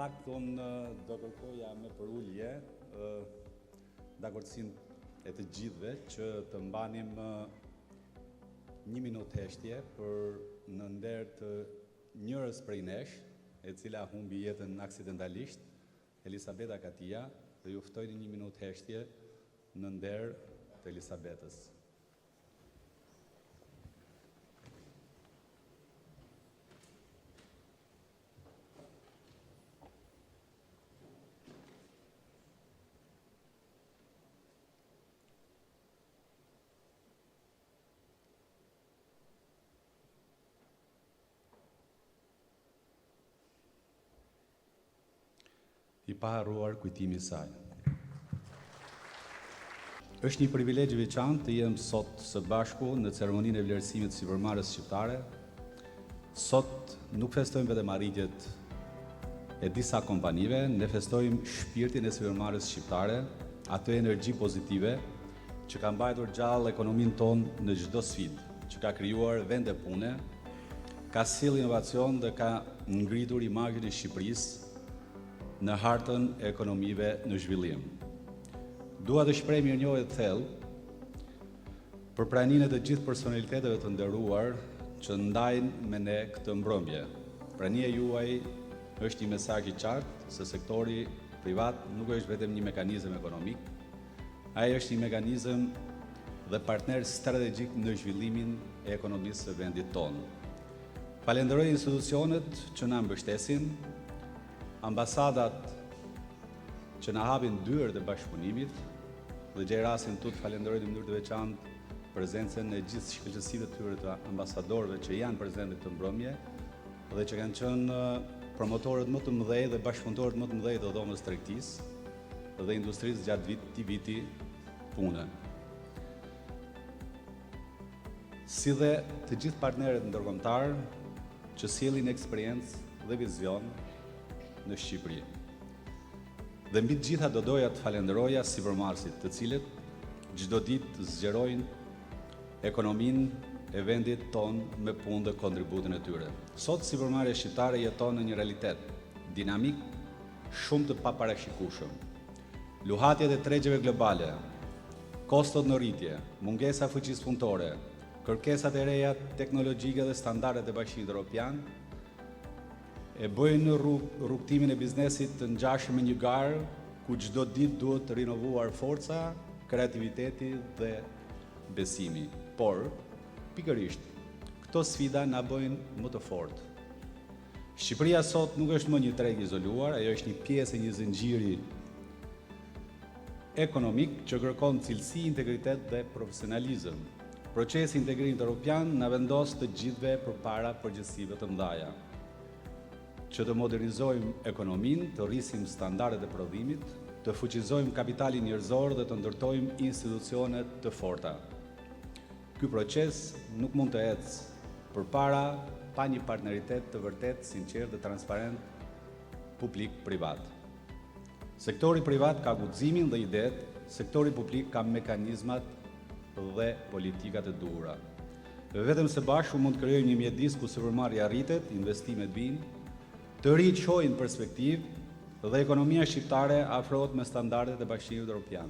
fakt, unë do kërkoja me përullje dakordsinë e të gjithëve që të mbanim 1 minutë heshtje për në nder të njërës prej nesh, e cila humbi jetën aksidentalisht, Elisabeta Katia, dhe ju ftojnë 1 minutë heshtje në nder të Elisabetës. I paharruar kujtimi i saj. Është një privilegj veçantë të jem sot së bashku në ceremoninë e vlerësimit të sipërmarrjes shqiptare. Sot nuk festojmë vetëm arritjet e disa kompanive, ne festojmë shpirtin e sipërmarrjes shqiptare, atë energji pozitive që ka mbajtur gjallë ekonominë tonë në çdo sfidë, që ka krijuar vende pune, ka sjellë inovacion dhe ka ngritur imazhin e Shqipërisë në hartën e ekonomive në zhvillim. Dua të shpreh mirënjohje të thellë për praninë e të gjithë personaliteteve të nderuar që ndajnë me ne këtë mbrëmje. Prania juaj është një mesazh i qartë se sektori privat nuk është vetëm një mekanizëm ekonomik, ai është një mekanizëm dhe partner strategjik në zhvillimin e ekonomisë së vendit tonë. Falenderoj institucionet që na mbështesin, ambasadat që na hapin dyert e bashkëpunimit, dhe gjej rastin tut falenderoj në mënyrë të veçantë prezencën e gjithë shkëlqësive të tyre të ambasadorëve që janë prezentë në këtë mbrëmje dhe që kanë qenë promotorët më të mëdhej dhe bashkëpunëtorët më të mëdhej të dhomës tregtisë dhe industrisë gjatë këtij viti pune. Si dhe të gjithë partnerët ndërkombëtar që sjellin eksperiencë dhe vizion në Shqipëri. Dhe mbi të gjitha do doja të falenderoja sipërmarrësit, të cilët çdo ditë zgjerojnë ekonominë e vendit tonë me punë dhe kontributin e tyre. Sot sipërmarrja shqiptare jeton në një realitet dinamik shumë të paparashikueshëm. Luhatjet e tregjeve globale, kostot në rritje, mungesa fuqisë punëtore, kërkesat e reja teknologjike dhe standardet e Bashkimit Evropian e bëjnë rrugtimin e biznesit të ngjashëm me një garë ku çdo ditë duhet të rinovuar forca, kreativiteti dhe besimi. Por, pikërisht, këto sfida na bëjnë më të fortë. Shqipëria sot nuk është më një treg izoluar, ajo është një pjesë e një zinxhiri ekonomik që kërkon cilësi, integritet dhe profesionalizëm. Procesi i integrimit evropian na vendos të gjithëve përpara përgjegjësive të mëdha, që të modernizojmë ekonominë, të rrisim standardet e prodhimit, të fuqizojmë kapitalin njerëzor dhe të ndërtojmë institucione të forta. Ky proces nuk mund të ecë përpara pa një partneritet të vërtet, sinqert dhe transparent publik-privat. Sektori privat ka guximin dhe idetë, sektori publik ka mekanizmat dhe politikat e duhura. Vetëm së bashku mund të krijojmë një mjedis ku sipërmarrja rritet, investimet vijnë, të rinjtë shohin perspektivë dhe ekonomia shqiptare afrohet me standardet e Bashkimit Evropian.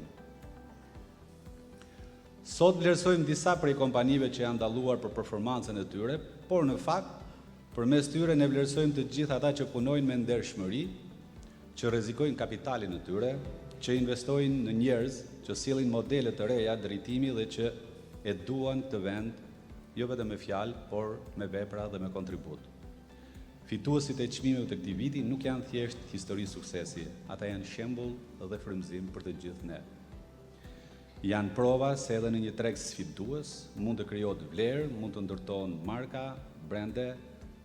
Sot vlerësojmë disa prej kompanive që janë dalluar për performancën e tyre, por në fakt, përmes tyre ne vlerësojmë të gjithë ata që punojnë me ndershmëri, që rrezikojnë kapitalin e tyre, që investojnë në njerëz, që sjellin modele të reja drejtimi dhe që e duan këtë vend, jo vetëm me fjalë, por me vepra dhe me kontribut. Fituesit e çmimeve të këtij viti nuk janë thjesht histori suksesi, ata janë shembull dhe frymëzim për të gjithë ne. Janë prova se edhe në një treg sfidues mund të krijohet vlerë, mund të ndërtohen marka, brende,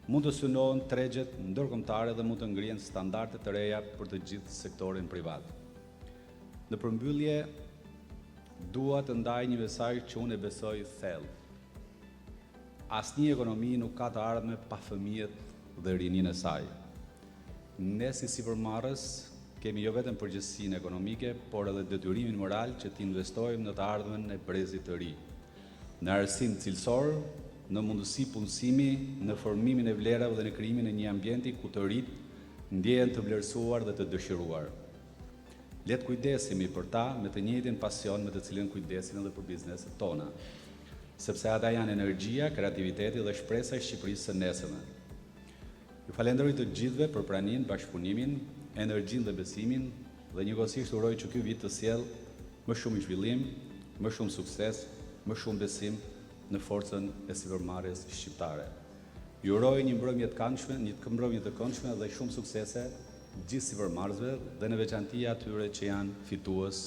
mund të synohen tregjet ndërkombëtare dhe mund të ngrihen standarde të reja për të gjithë sektorin privat. Në përmbyllje, dua të ndaj një mesazh që unë e besoj thellë. Asnjë ekonomi nuk ka të ardhme pa fëmijët dhe rininë e saj. Ne si sipërmarrës kemi jo vetëm përgjegjësinë ekonomike, por edhe detyrimin moral që të investojmë në të ardhmen e brezit të ri, në arsim cilësor, në mundësi punësimi, në formimin e vlerave dhe në krijimin e një ambienti ku të rit ndjehen të vlerësuar dhe të dëshiruar. Le të kujdesemi për ta me të njëjtin pasion me të cilin kujdesim edhe për bizneset tona, sepse ata janë energjia, kreativiteti dhe shpresa e Shqipërisë së nesërme. Ju falenderoj të gjithëve për praninë, bashkëpunimin, energjinë dhe besimin dhe njëkohësisht uroj që ky vit të sjellë më shumë zhvillim, më shumë sukses, më shumë besim në forcën e sipërmarrjes shqiptare. Ju uroj një mbrëmje të këndshme, një mbrëmje të këndshme dhe shumë suksese gjithë sipërmarrësve dhe në veçanti atyre që janë fitues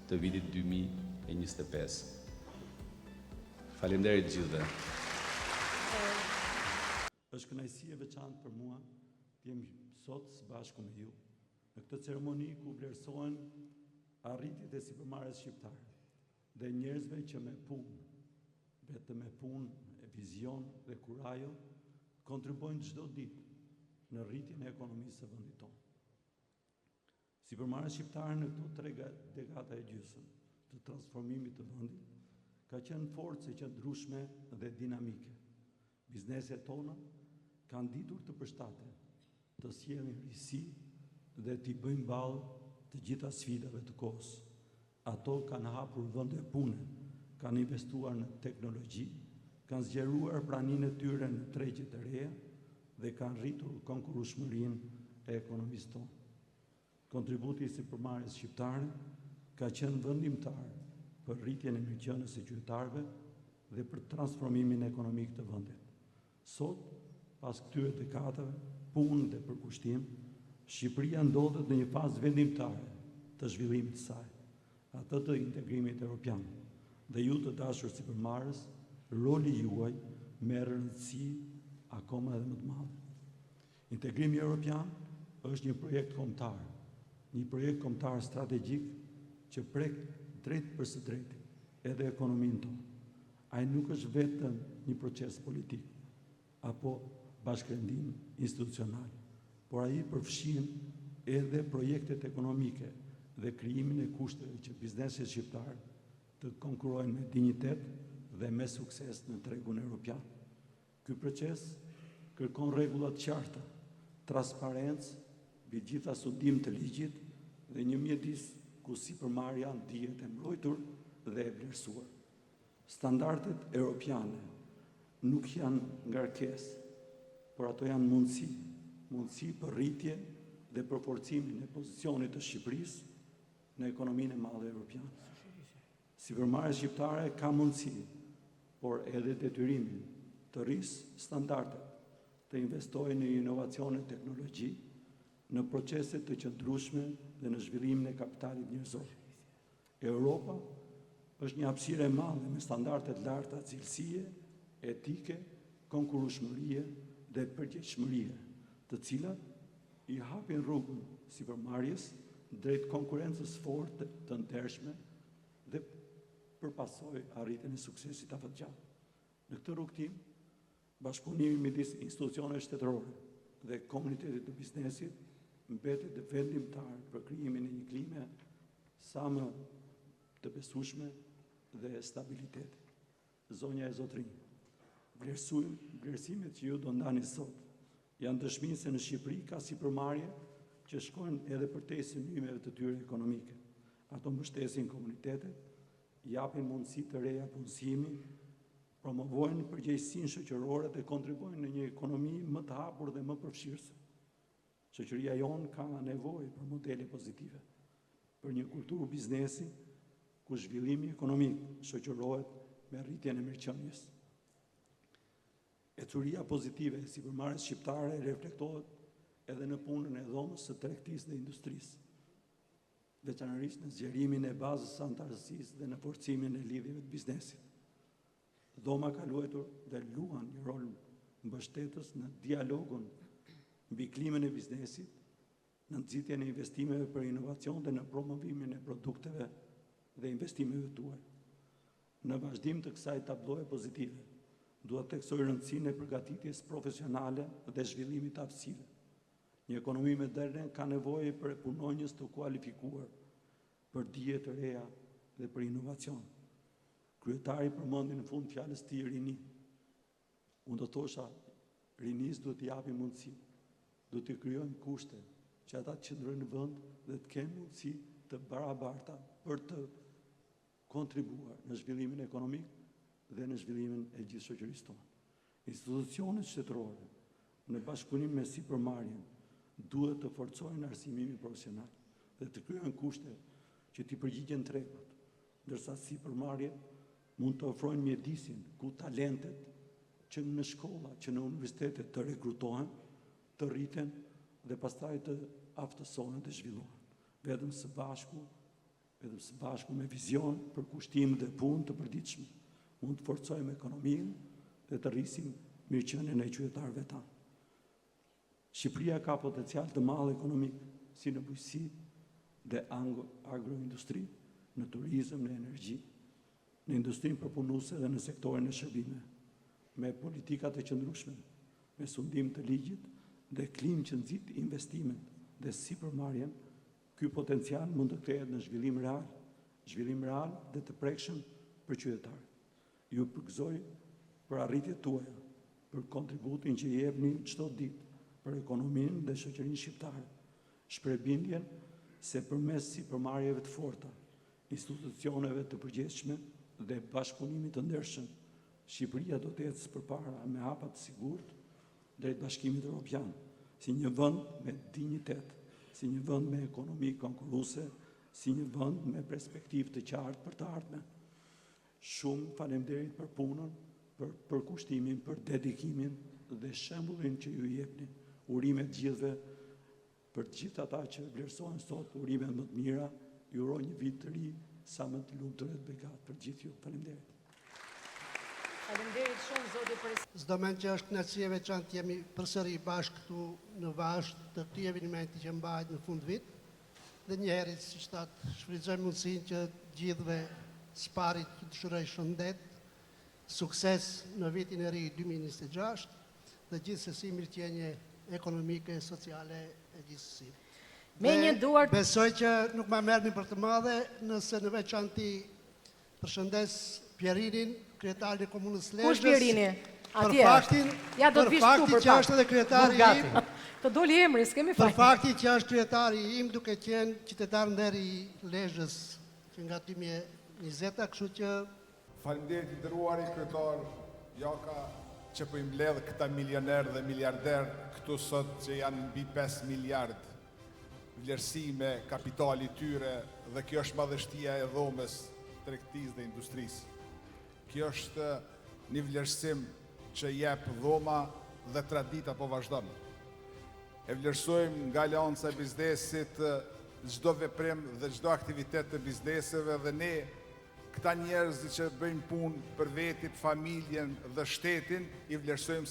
të vitit 2025. Faleminderit gjithëve. Është kënaqësi e veçantë për mua të jem sot së bashku me ju në këtë ceremoni ku vlerësohen arritjet e sipërmarrjes shqiptare dhe njerëzve që me punë, vetëm me punë, e vizion dhe kurajo, kontribuojnë çdo ditë në rritjen e ekonomisë së vendit tonë. Sipërmarrja shqiptare në këto 3 dekada e gjysmë të transformimit të vendit ka qenë forcë e qëndrueshme dhe dinamike. Bizneset tona kanë ditur të përshtaten, të sjellin risi dhe t'i bëjnë ballë të gjitha sfidave të kohës. Ato kanë hapur vende pune, kanë investuar në teknologji, kanë zgjeruar praninë e tyre në tregje të reja dhe kanë rritur konkurrueshmërinë e ekonomisë tonë. Kontributi i sipërmarrjes shqiptare ka qenë vendimtar për rritjen e mirëqenies së qytetarëve dhe për transformimin ekonomik të vendit. Sot, pas këtyre dekadave, punë dhe përkushtim, Shqipëria ndodhet në një fazë vendimtare të zhvillimit të saj, atë të integrimit evropian. Dhe ju të dashur sipërmarrës, roli juaj merr rëndësi akoma edhe më të madhe. Integrimi evropian është një projekt kombëtar strategjik që prek drejt për së drejti edhe ekonominë tonë. Ai nuk është vetëm një proces politik apo bashkërendim institucional, por ai përfshin edhe projektet ekonomike dhe krijimin e kushteve që bizneset shqiptar të konkurrojnë me dinjitet dhe me sukses në tregun evropian. Ky proces kërkon rregulla të qarta, transparencë mbi gjitha studim të ligjit dhe një mjedis ku sipërmarrja ndihet e mbrojtur dhe e vlerësuar. Standardet europiane nuk janë ngarkesë, por ato janë mundësi për rritje dhe për forcimin e pozicionit të Shqipërisë në ekonominë e madhe europiane. Sipërmarrja shqiptare ka mundësi, por edhe detyrimin të rrisë standardet, të investojë në inovacion e teknologji, në procese të qëndrueshme dhe në zhvillimin e kapitalit njerëzor. Europa është një hapësirë e madhe me standarde të larta cilësie, etike, konkurrueshmërie dhe përgjegjëshmërie, të cilat i hapin rrugën sipërmarrjes drejt konkurrencës forte të ndershme dhe përpasoj arritjen e suksesit afatgjatë. Në këtë rrugtim, bashkëpunimi midis institucioneve shtetërore dhe komunitetit të biznesit mbetet të vendimtar për krijimin e një klime sa më të besueshme dhe stabiliteti. Zonja e Zotrinj, vlerësimet që ju do ndani sot janë dëshmi se në Shqipëri ka sipërmarrje që shkojnë edhe përtej synimeve të tyre ekonomike. Ato mbështesin komunitetet, japin mundësi të reja punësimi, promovojnë përgjegjësinë shoqërore dhe kontribuojnë në një ekonomi më të hapur dhe më përfshirëse. Shoqëria jonë ka nevojë për modele pozitive, për një kulturë biznesi ku zhvillimi ekonomik shoqërohet me rritjen e mirëqenies. Ecuria pozitive e sipërmarrjes shqiptare reflektohet edhe në punën e dhomës së tregtisë dhe industrisë, veçanërisht në zgjerimin e bazës së antarësisë dhe në forcimin e lidhjeve të biznesit. Dhoma ka luajtur dhe luan një rol mbështetës në dialogun mbi klimën e biznesit, në nxitjen e investimeve për inovacion dhe në promovimin e produkteve dhe investimeve tuaj. Në vazhdim të kësaj tabloje pozitive, dua të theksoj rëndësinë e përgatitjes profesionale dhe zhvillimit të aftësive. Një ekonomi moderne ka nevojë për punonjës të kualifikuar, për dije të reja dhe për inovacion. Kryetari përmendi në fund fjalës tij rini. Unë do thosha, rinis duhet t'i japim mundësi, duhet t'i krijojmë kushte që ata të qëndrojnë në vend dhe të kenë mundësi të barabarta për të kontribuar në zhvillimin ekonomik dhe në zhvillimin e gjithë shoqërisë tonë. Institucionet shtetërore, në bashkëpunim me sipërmarrjen, duhet të forcojnë arsimimin profesional dhe të krijojnë kushte që t'i përgjigjen tregut, ndërsa sipërmarrjet mund të ofrojnë mjedisin ku talentet që në shkolla, që në universitetet të rekrutohen, të rriten dhe pastaj të aftësohen dhe zhvillohen. Vetëm së bashku me vizion për kushtim dhe punë të përditshme, mund të forcojmë ekonominë dhe të rrisim mirëqenien e qytetarëve tanë. Shqipëria ka potencial të madh ekonomik, si në bujqësi dhe agroindustri, në turizëm, në energji, në industrinë përpunuese dhe në sektorin e shërbime, me politikat e qëndrueshme, me sundim të ligjit dhe klimë që nxit investimet dhe sipërmarrjen, ky potencial mund të kthehet në zhvillim real dhe të prekshëm për qytetarët. Ju përgëzoj për arritjet tuaja, për kontributin që jepni çdo ditë për ekonominë dhe shoqërinë shqiptare. Shpreh bindjen se përmes sipërmarrjeve të forta, institucioneve të përgjithshme dhe bashkëpunimit të ndershëm, Shqipëria do të ecë përpara me hapa të sigurt drejt Bashkimit Evropian, si një vend me dinjitet, si një vend me ekonomi konkurruese, si një vend me perspektivë të qartë për të ardhmen. Shumë faleminderit për punën, për përkushtimin, për dedikimin dhe shembullin që ju jepni. Urime të gjithëve, për të gjithë ata që vlerësojnë sot urimet më të mira, ju uroj një vit të ri sa më të lumtur dhe të begat për gjithë ju. Faleminderit. Faleminderit shumë zoti president. S'do mend që është kënaqësi e veçantë jemi përsëri bashkë këtu në vazhd të këtij eventi që mbahet në fund vit. Dhe një herë, siç thatë, shfrytëzoj mundësinë që gjithëve sparit që dëshiroj shëndet, sukses në vitin e ri 2026 dhe gjithsesi mirëqenie ekonomike, sociale e gjithsesi. Me një duar Besoj që nuk ma merrni për të madhe nëse në veçanti përshëndes Pierinin, kryetarin e Komunës Lezhës. Kush Pierini? Për Atje. faktin, Ja do të për vish këtu faktin për që është edhe kryetari im, Të doli emri, s'kemi për fajin. faktin që është kryetari im duke qenë qytetar nderi i Lezhës që nga 2020, kështu që Faleminderit i nderuari kryetar Jaka që po i mbledh këta milioner dhe miliarder këtu sot që janë mbi 5 miliard vlerësi me kapitali tyre dhe kjo është madhështia e dhomës, tregtisë dhe industrisë. Kjo është një vlerësim që jep dhoma dhe tradita po vazhdon. E vlerësojmë nga Aleanca e Biznesit çdo veprim dhe çdo aktivitet të bizneseve dhe ne këta njerëz që bëjnë punë për veti, familjen dhe shtetin, i vlerësojmë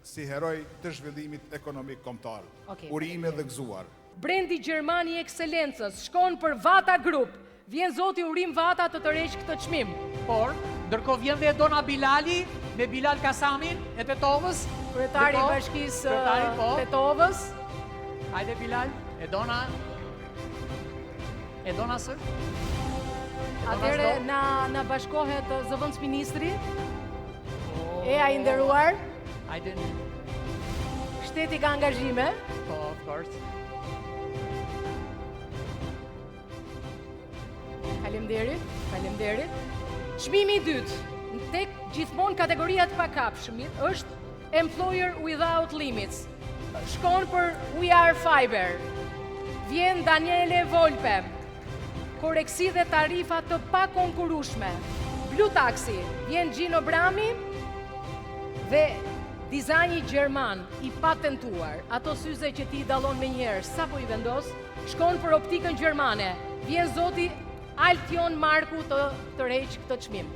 si heroj të zhvillimit ekonomik kombëtar. Okej, Urime dhe gëzuar. Brendi Gjermani i Ekselencës shkon për Vata Group. Vjen zoti Urim Vata të tërheq këtë çmim. Por, ndërkohë vjen dhe Dona Bilali me Bilal Kasamin e Tetovës. Kryetari i Ndërkohë, Bashkisë kryetari, po. Tetovës. Hajde Bilal, e Dona së? Atëre na bashkohet zëvendës ministri. Eja i nderuar, Hajde, shteti ka angazhime. po, of course. Faleminderit. Çmimi i dytë, tek gjithmonë kategoria të pakapshmit, është Employer Without Limits. Shkon për We Are Fiber. Vjen Daniele Volpe. Koreksi dhe tarifa të pakonkurrueshme. Blue Taxi. Vjen Gino Brami dhe dizajni gjerman i patentuar. Ato syze që ti dallon me njerë, sa po i vendos, shkon për optikën gjermane. Vjen zoti Altion Marku të tërheq këtë çmim.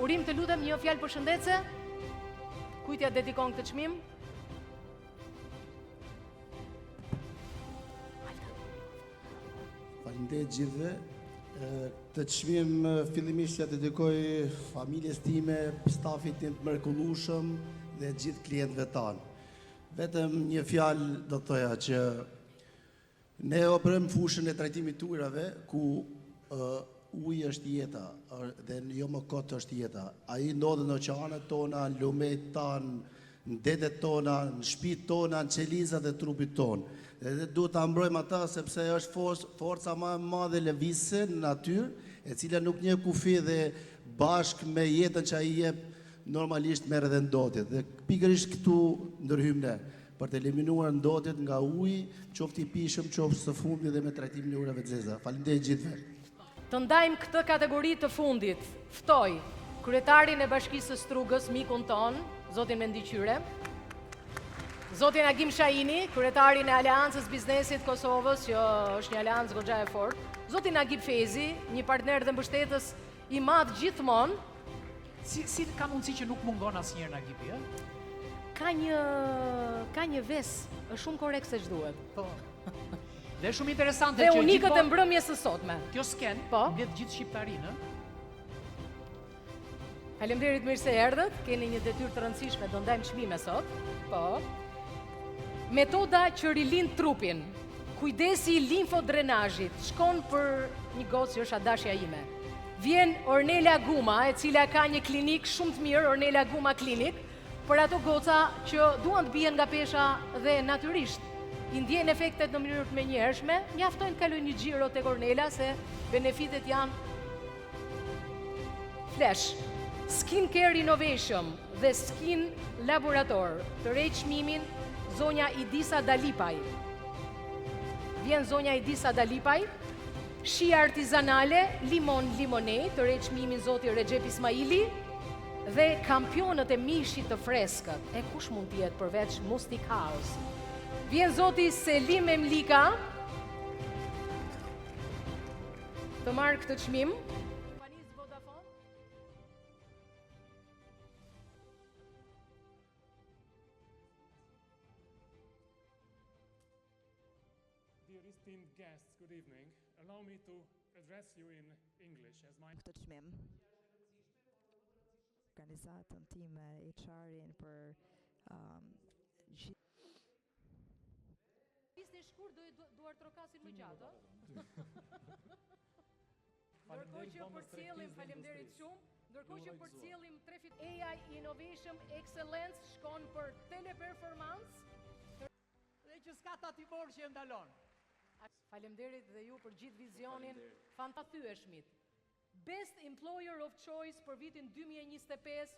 Urim, të lutem, një fjalë përshëndetse. Kujt ja dedikon këtë çmim? Faleminderit gjithëve. Këtë çmim fillimisht ja dedikoj familjes time, stafit tim të mrekullueshëm dhe gjithë klientëve tanë. Vetëm një fjalë do të thoja që ne operojmë fushën e trajtimit të ujrave ku uji është jeta dhe jo më kot është jeta. Ai ndodhet në oqeanet tona, në lumet tanë, në detet tona, në shtëpitë tona, në qelizat e trupit tonë. Edhe duhet ta mbrojmë ata sepse është forca më e madhe lëvizëse në natyrë, e cila nuk njeh kufi dhe bashkë me jetën që ai jep normalisht merr edhe ndotjet. Dhe pikërisht këtu ndërhyjmë ne për të eliminuar ndotjet nga uji, qoftë i pishëm, qoftë së fundi dhe me trajtimin e ujrave të zeza. Faleminderit gjithëve. Të ndajmë këtë kategori të fundit, ftoj kryetarin e Bashkisë së Strugës, mikun ton, zotin Mendiqyre, zotin Agim Shahini, kryetarin e Aleancës Biznesit Kosovës, që është një aleancë goxha e fortë, zotin Agip Fezi, një partner dhe mbështetës i madh gjithmonë. Si ka mundësi që nuk mungon asnjëherë në Agipi, ë? Ka një ves, është shumë korrekt se ç'duhet. Po. Dhe është shumë interesante Dhe që unikët e gjithmonë mbrëmjes së sotme. kjo sken Po. mbledh gjithë shqiptarinë, ë? Faleminderit mirë se erdhët, keni një detyrë të rëndësishme, do ndajmë çmime sot. Po. Metoda që rilind trupin, kujdesi i limfodrenazhit, shkon për një gocë që është adashja ime. Vjen Ornela Guma, e cila ka një klinik shumë të mirë, Ornela Guma Klinik, për ato goca që duan të bien nga pesha dhe natyrisht i ndjen efektet në mënyrë të menjëhershme, mjaftojnë të kalojnë një xhiro tek Ornela se benefitet janë flash. Skin Care Innovation dhe Skin Laborator të rej çmimin zonja Idisa Dalipaj. Vjen zonja Idisa Dalipaj. Shi artizanale, limon limonade, të rej çmimin zoti Recep Ismaili. Dhe kampionët e mishit të freskët. E kush mund të jetë përveç Mustic House? Vjen zoti Selim Emlika të marrë këtë çmim. Kompanisë Vodafone. Dear esteemed guests, good evening. Allow me to address you in English as my Këtë çmim. Organizatën time, HR-in për Ishte shkurt duar trokasin më gjatë, ndërkohë që përcjellim, faleminderit shumë, ndërkohë që përcjellim tre fit AI Innovation Excellence shkon për teleperformance. Dhe që s'ka tatimor që e ndalon. Faleminderit dhe ju për gjithë vizionin fantathyeshmit. Best Employer of Choice për vitin 2025